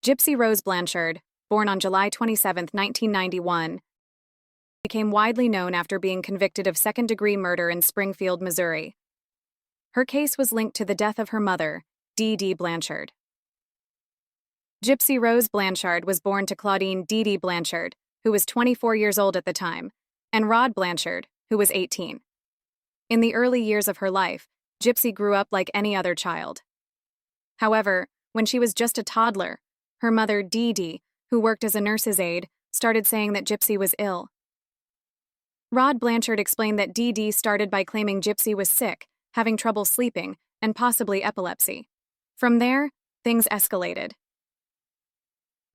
Gypsy Rose Blanchard, born on July 27, 1991, became widely known after being convicted of second-degree murder in Springfield, Missouri. Her case was linked to the death of her mother, Dee Dee Blanchard. Gypsy Rose Blanchard was born to Claudine Dee Dee Blanchard, who was 24 years old at the time, and Rod Blanchard, who was 18. In the early years of her life, Gypsy grew up like any other child. However, when she was just a toddler, her mother, Dee Dee, who worked as a nurse's aide, started saying that Gypsy was ill. Rod Blanchard explained that Dee Dee started by claiming Gypsy was sick, having trouble sleeping, and possibly epilepsy. From there, things escalated.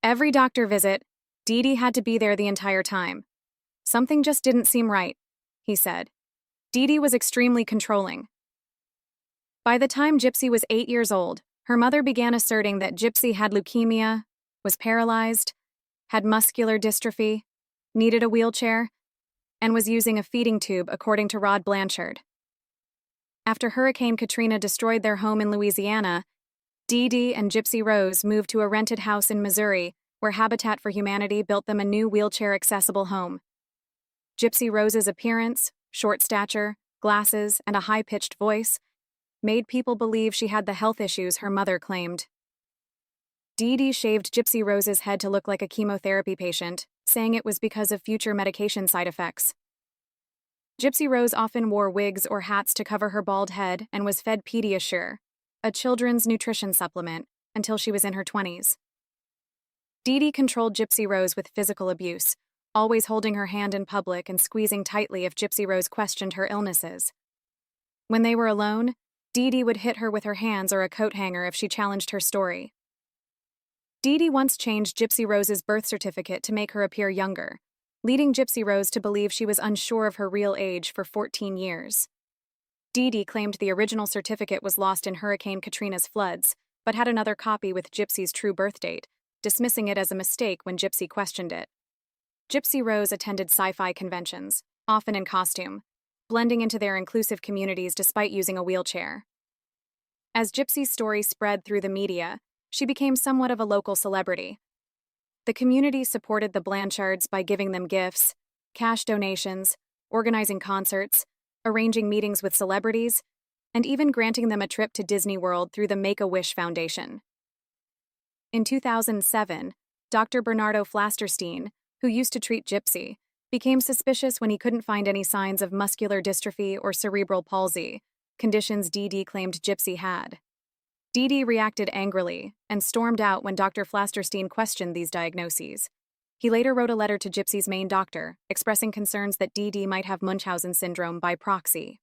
Every doctor visit, Dee Dee had to be there the entire time. Something just didn't seem right, he said. Dee Dee was extremely controlling. By the time Gypsy was 8 years old, her mother began asserting that Gypsy had leukemia, was paralyzed, had muscular dystrophy, needed a wheelchair, and was using a feeding tube, according to Rod Blanchard. After Hurricane Katrina destroyed their home in Louisiana, Dee Dee and Gypsy Rose moved to a rented house in Missouri, where Habitat for Humanity built them a new wheelchair-accessible home. Gypsy Rose's appearance, short stature, glasses, and a high-pitched voice made people believe she had the health issues her mother claimed. Dee Dee shaved Gypsy Rose's head to look like a chemotherapy patient, saying it was because of future medication side effects. Gypsy Rose often wore wigs or hats to cover her bald head and was fed Pediasure, a children's nutrition supplement, until she was in her 20s. Dee Dee controlled Gypsy Rose with physical abuse, always holding her hand in public and squeezing tightly if Gypsy Rose questioned her illnesses. When they were alone, Dee Dee would hit her with her hands or a coat hanger if she challenged her story. Dee Dee once changed Gypsy Rose's birth certificate to make her appear younger, leading Gypsy Rose to believe she was unsure of her real age for 14 years. Dee Dee claimed the original certificate was lost in Hurricane Katrina's floods, but had another copy with Gypsy's true birth date, dismissing it as a mistake when Gypsy questioned it. Gypsy Rose attended sci-fi conventions, often in costume, blending into their inclusive communities despite using a wheelchair. As Gypsy's story spread through the media, she became somewhat of a local celebrity. The community supported the Blanchards by giving them gifts, cash donations, organizing concerts, arranging meetings with celebrities, and even granting them a trip to Disney World through the Make-A-Wish Foundation. In 2007, Dr. Bernardo Flasterstein, who used to treat Gypsy, became suspicious when he couldn't find any signs of muscular dystrophy or cerebral palsy, conditions Dee Dee claimed Gypsy had. Dee Dee reacted angrily and stormed out when Dr. Flasterstein questioned these diagnoses. He later wrote a letter to Gypsy's main doctor, expressing concerns that Dee Dee might have Munchausen syndrome by proxy.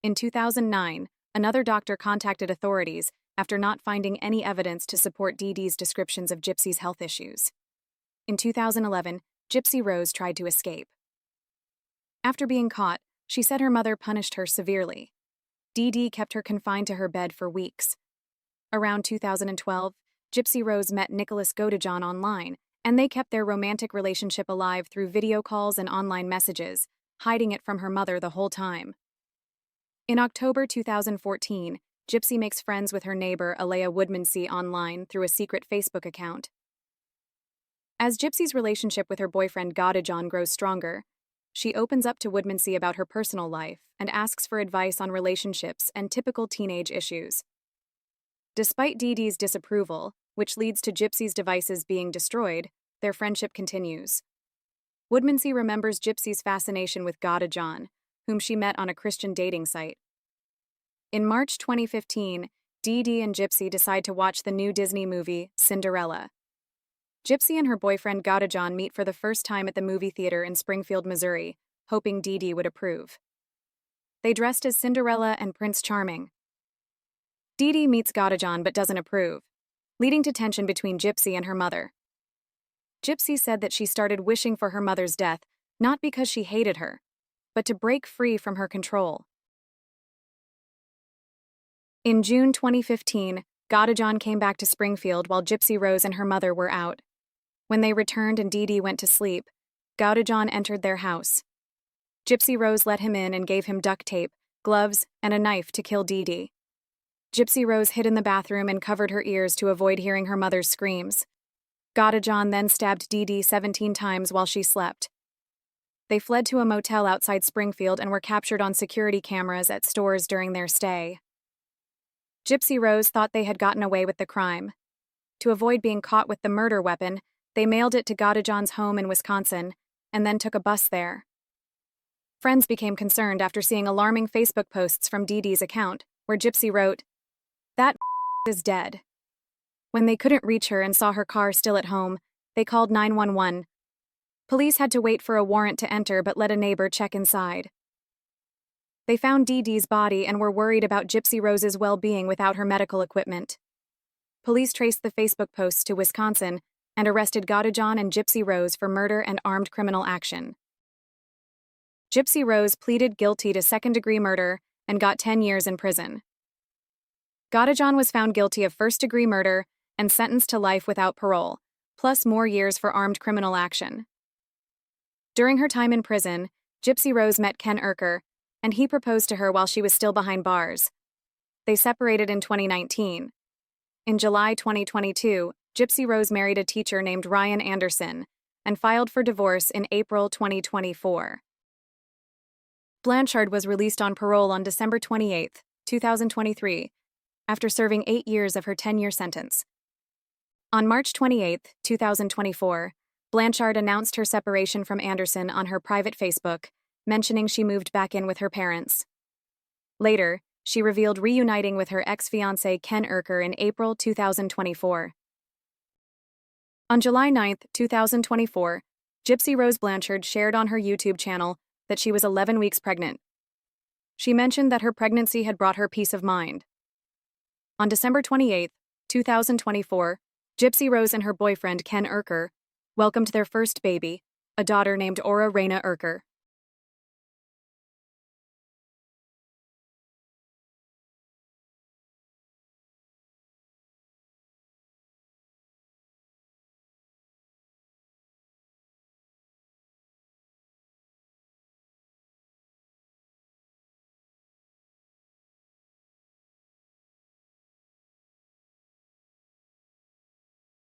In 2009, another doctor contacted authorities after not finding any evidence to support Dee Dee's descriptions of Gypsy's health issues. In 2011, Gypsy Rose tried to escape. After being caught, she said her mother punished her severely. Dee Dee kept her confined to her bed for weeks. Around 2012, Gypsy Rose met Nicholas Godejohn online, and they kept their romantic relationship alive through video calls and online messages, hiding it from her mother the whole time. In October 2014, Gypsy makes friends with her neighbor Alea Woodmansee online through a secret Facebook account. As Gypsy's relationship with her boyfriend Godejohn grows stronger, she opens up to Woodmansee about her personal life and asks for advice on relationships and typical teenage issues. Despite Dee Dee's disapproval, which leads to Gypsy's devices being destroyed, their friendship continues. Woodmansee remembers Gypsy's fascination with Godejohn, whom she met on a Christian dating site. In March 2015, Dee Dee and Gypsy decide to watch the new Disney movie, Cinderella. Gypsy and her boyfriend Godejohn meet for the first time at the movie theater in Springfield, Missouri, hoping Dee Dee would approve. They dressed as Cinderella and Prince Charming. Dee Dee meets Godejohn but doesn't approve, leading to tension between Gypsy and her mother. Gypsy said that she started wishing for her mother's death not because she hated her, but to break free from her control. In June 2015, Godejohn came back to Springfield while Gypsy Rose and her mother were out. When they returned and Dee Dee went to sleep, Godejohn entered their house. Gypsy Rose let him in and gave him duct tape, gloves, and a knife to kill Dee Dee. Gypsy Rose hid in the bathroom and covered her ears to avoid hearing her mother's screams. Godejohn then stabbed Dee Dee 17 times while she slept. They fled to a motel outside Springfield and were captured on security cameras at stores during their stay. Gypsy Rose thought they had gotten away with the crime. To avoid being caught with the murder weapon, they mailed it to Godejohn's home in Wisconsin and then took a bus there. Friends became concerned after seeing alarming Facebook posts from Dee Dee's account, where Gypsy wrote, "That is dead." When they couldn't reach her and saw her car still at home, they called 911. Police had to wait for a warrant to enter but let a neighbor check inside. They found Dee Dee's body and were worried about Gypsy Rose's well-being without her medical equipment. Police traced the Facebook posts to Wisconsin and arrested Godejohn and Gypsy Rose for murder and armed criminal action. Gypsy Rose pleaded guilty to second-degree murder and got 10 years in prison. Godejohn was found guilty of first-degree murder and sentenced to life without parole, plus more years for armed criminal action. During her time in prison, Gypsy Rose met Ken Erker, and he proposed to her while she was still behind bars. They separated in 2019. In July 2022, Gypsy Rose married a teacher named Ryan Anderson and filed for divorce in April 2024. Blanchard was released on parole on December 28, 2023, after serving 8 years of her 10-year sentence. On March 28, 2024, Blanchard announced her separation from Anderson on her private Facebook, mentioning she moved back in with her parents. Later, she revealed reuniting with her ex-fiancé Ken Erker in April 2024. On July 9, 2024, Gypsy Rose Blanchard shared on her YouTube channel that she was 11 weeks pregnant. She mentioned that her pregnancy had brought her peace of mind. On December 28, 2024, Gypsy Rose and her boyfriend Ken Erker welcomed their first baby, a daughter named Aura Reyna Erker.